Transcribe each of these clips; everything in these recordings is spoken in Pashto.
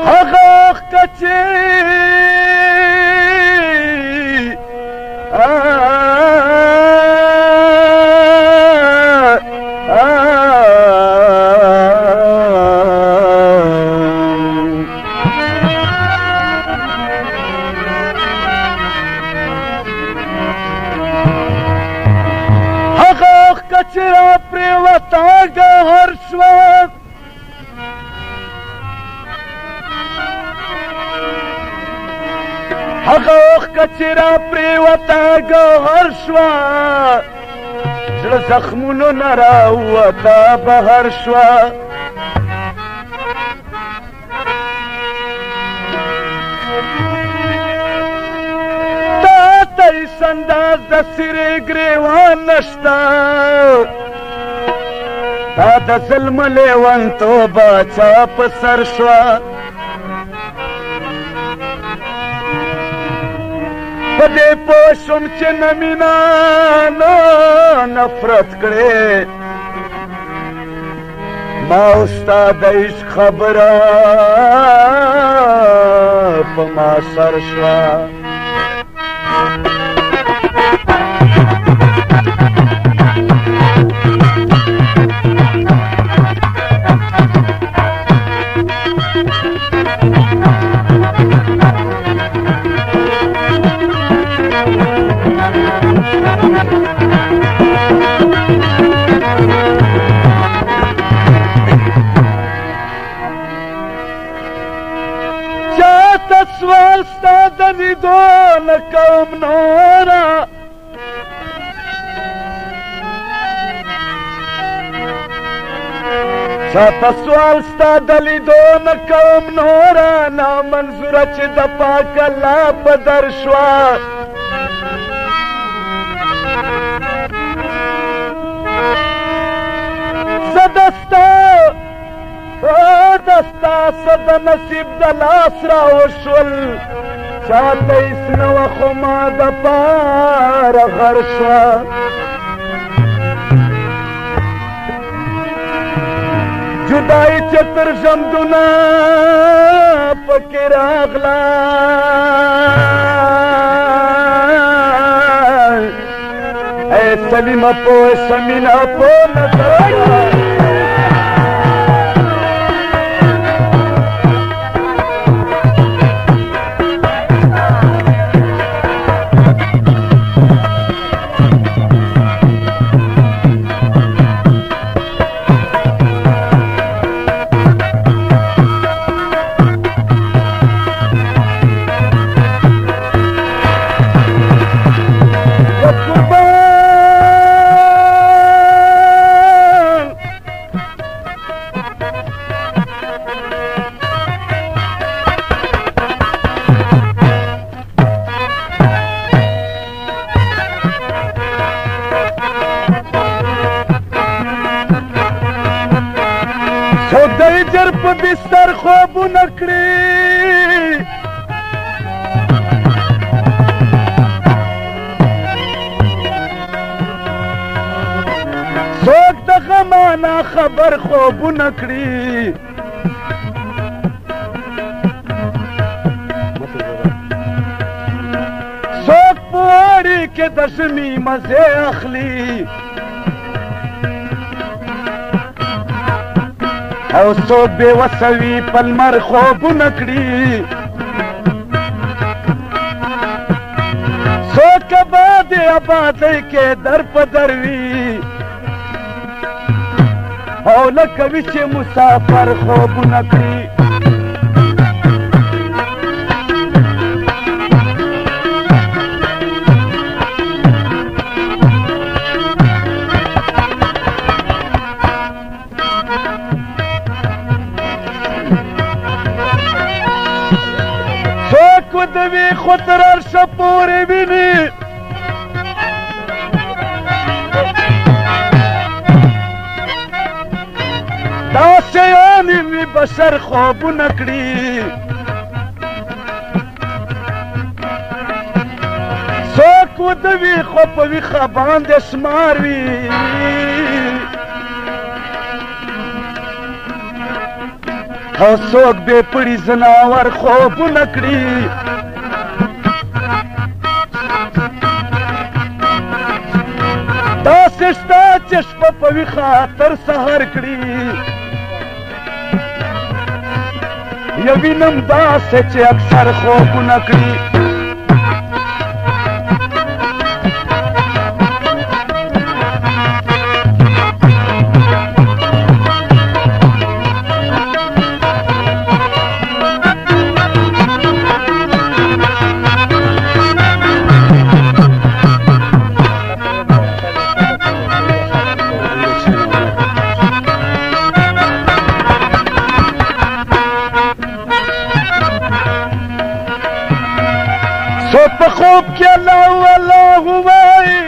هغه کچې هغه کچې را پرېوته ګهر شوه هغه اوښکه چې را پرېوته ګهر شوه زړه زخمونو نه راووته بهر شوه تا ته هېڅ انداز د څېرې ګرېوان نشته دا د ظلم لیونتوبه چا په سر شوه په دې پوه شوم چې نه مینه نه نفرت کړې ما او ستا د عشق خبره په ما سر شوه سوال ستا د لیدو نه کوم نوره چاته سوال ستا د لیدو نه کوم نوره نامنظوره چې د پاک الله په در شوه زه دستا دستا صد نصیب د لاس راوشول چاته هېڅ نه وه خو ما دپاره غر شوه جدایي چې تر ژوندونه پکې راغله ای سلیمه پوه شه مینه پوه نه کړه څوک د هجر په بستر خوبونه کړي څوک د غمانه خبر خوبونه کړي څوک په اړیکې د ژمي مزې اخلي او څوک بې وسه وي په لمر خوبونه کړي څوک ابادې ابادۍ کې در په در وي او لکه وي چې مسافر خوبونه کړي ودوي خطر الشپور بيني دا شياني وي بشر خوبونه کړي څوک څوک وده وي خو په ویښه باندې شمار وي او څوک بې پړي ځناور خوبونه کړي داسې شته چې شپه په ویښه تر سهار کړي یا وینم داسې چې اکثر خوبونه کړي څوک په خوب کې الله الله وایي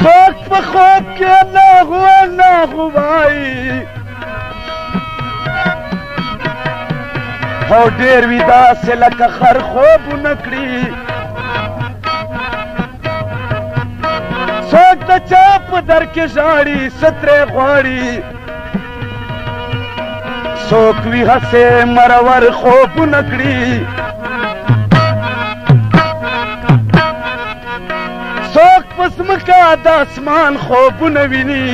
څوک په خوب کې الله الله وایي او ډېر وي داسې لکه خر خوبونه کړي څوک د چا په در کې ژاړي څه ترې غواړي څوک وي هسې مرور خوبونه کړي څوک په ځمکه د اسمان خوبونه ویني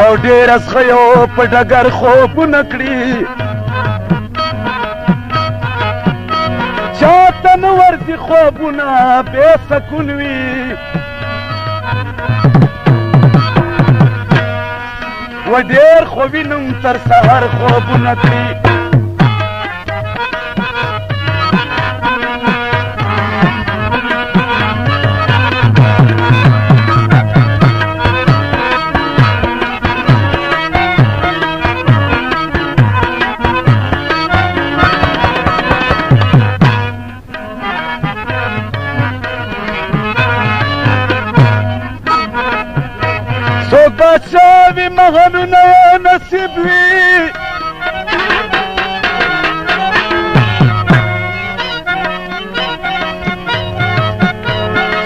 او ډېر ازغیو په ډګر خوبونه کړي چاته نه ورځي خوبونه بې سکون وي و ډېر خو وینم تر سهار خوبونه کړي څوک بادشاه وي مغنونه نصیب وي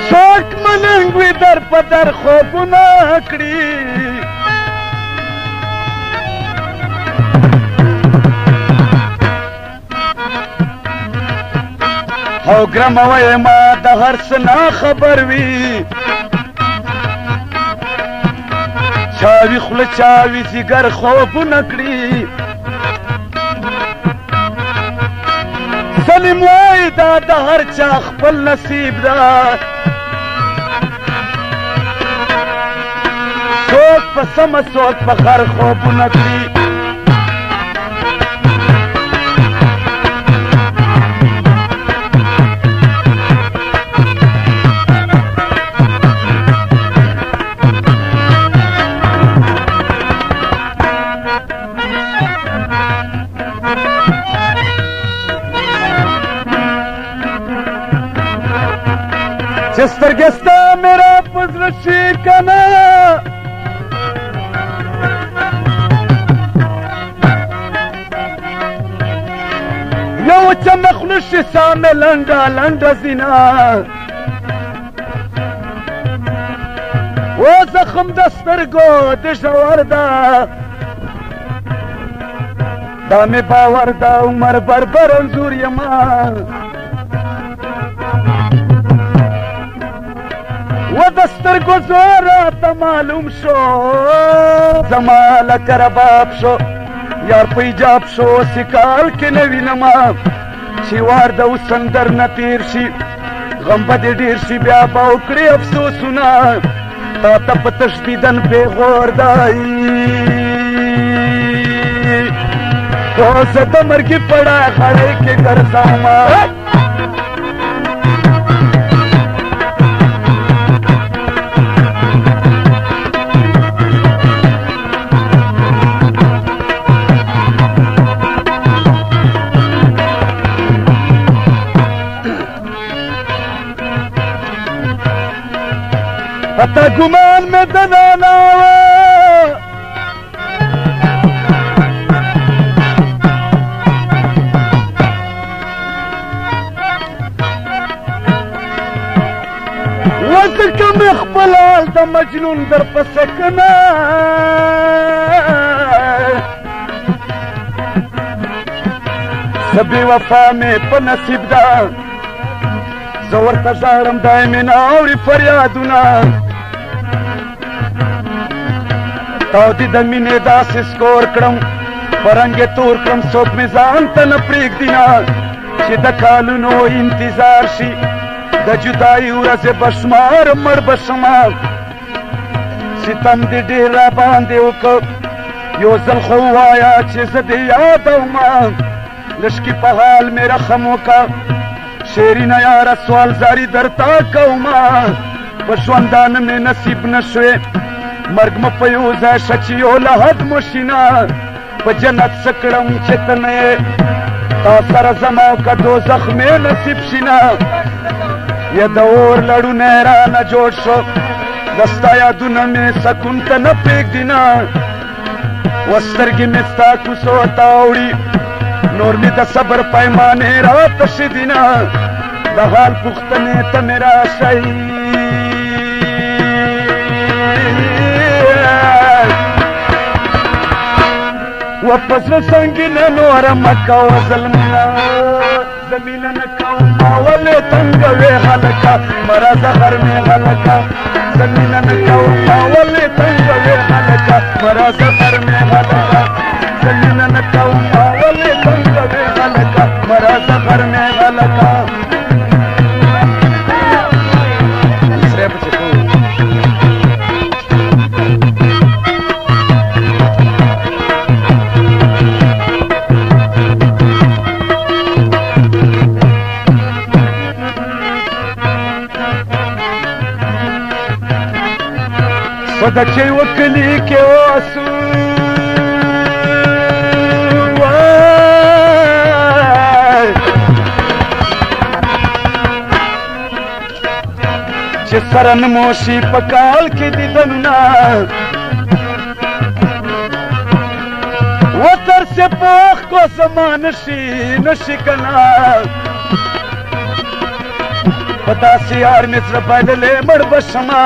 څوک ملنګ وي در په در خوبونه کړي او ګرمه ویما د هر څه نه خبر وي چاوي خوله چاوي ځیګر خوبونه کړي سلیم وایي دا د هر چا خپل نصیب ده څوک په سمه څوک په خر خوبونه کړي چې سترګې ستا میرا په زړه شي که نه یو چمخ نشي سا مې لنډه لنډه زینه و زخم د سترګو د ژور ده دا مې باور ده عمر بربر انځور یما و د سترګو زور راته معلوم شو زما لکه رباب شو یار په ایجاب شو سکال کې نه وینمه چې وار د وسندر نه تیر شي غم به دې ډېر شي بیا به وکړې افسوسونه تا ته په تشدیدن پیغور دی خو زه د مرګي پړه خړۍ کې ګرځمه حتی گمان میں دنانا ځکه مې خپل حال د مجنون در پسې کنه زه بې وفا مې په نصیب ده زه ورته ژاړم دای مې نه اوري فریادونه تاودې د مینې داسې سکور کړم په رنګ یې تور کړم څوک مې ځان ته نه پرېږدي نه چې د کالونو انتظار شي د جدایي ورځې به شمار مړ به شمه ستم دې ډېر را باندې وکړ یو ځل خو ووایه چې زه دې یادومه لږکي په حال مې رحم وکړه شیرینه یاره سوال زاري درته کومه په ژوندانه مې نصیب نه شوې مرګ مه په یو ځای شه چې یو له حد مو شینه په جنت څه کړم چې ته نه یې تا سره زما که دوزخ مې نصیب شینه یا د اور لړونه رانه جوړ شو د ستا یادونه مې سکون ته نه پرېږدي نه و سترګې مې ستا کوڅو ته اوړي نور مې د صبر پیمانې راته شدي نه د حال پوښتنې ته مې راشئ و په زړه سنګینه نوره مه کوه ظلمونه زه مینه نه کوم ما ولې تنګه وې هلکه مه راځه غرمې هلکه زه مینه نه کوم ما ولې تنګه وې هلکه مه راځه غرمې هلکه زه مینه نه کوم ما ولې تنګه وې هلکه مه راځه غرمې هلکه په د چی وکلي کې اوسو چې سره نموشي په کال کې دیدنونه و تر سے پوخ کو زما نشي کنه په داسې یار مې زړه بایللی مړ به شمه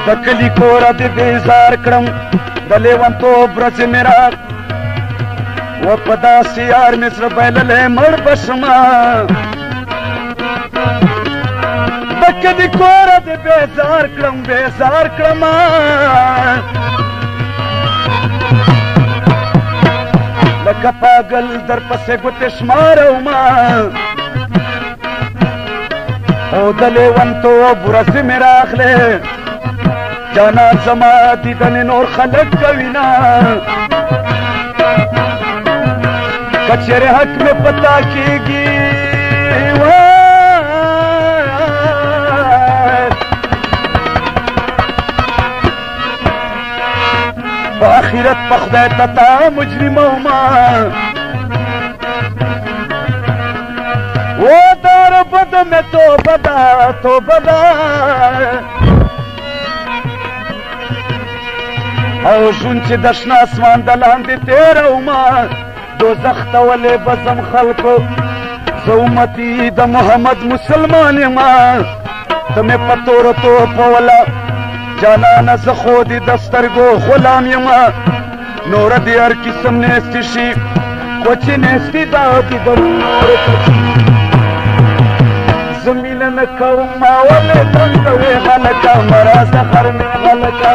د کلي کوره دې بیزار کړم د لیونتوب ورځې مې را و په داسې یار مې زړه بایللی مړ به شمه د کلي کوره دې بیزار کړم لکه پاگل در پسې ګوتې شمارومه او د لیونتوب ورځې مې راغلې جانان زما دیدن نور خلق کوي نه کچېرې حق مې پتا کېږي په آخرت په خدای ته تا مجرمه ومه و دا ربه ده مې توبه ده او ژوند چې د شنه اسمان د لاندې تېرومه دوزخ ته ولې به ځم خلکو زه امتي د محمد مسلمان یمه ته مې په توره توپوله جانانه زه خو دې د سترګو غلام یمه نوره دې هر قسم نیستي شي خو چې نیستي دا دې د نورو زه مینه نه کوم ما ولې تنګه وې هلکه مه راځه غرمې هلکه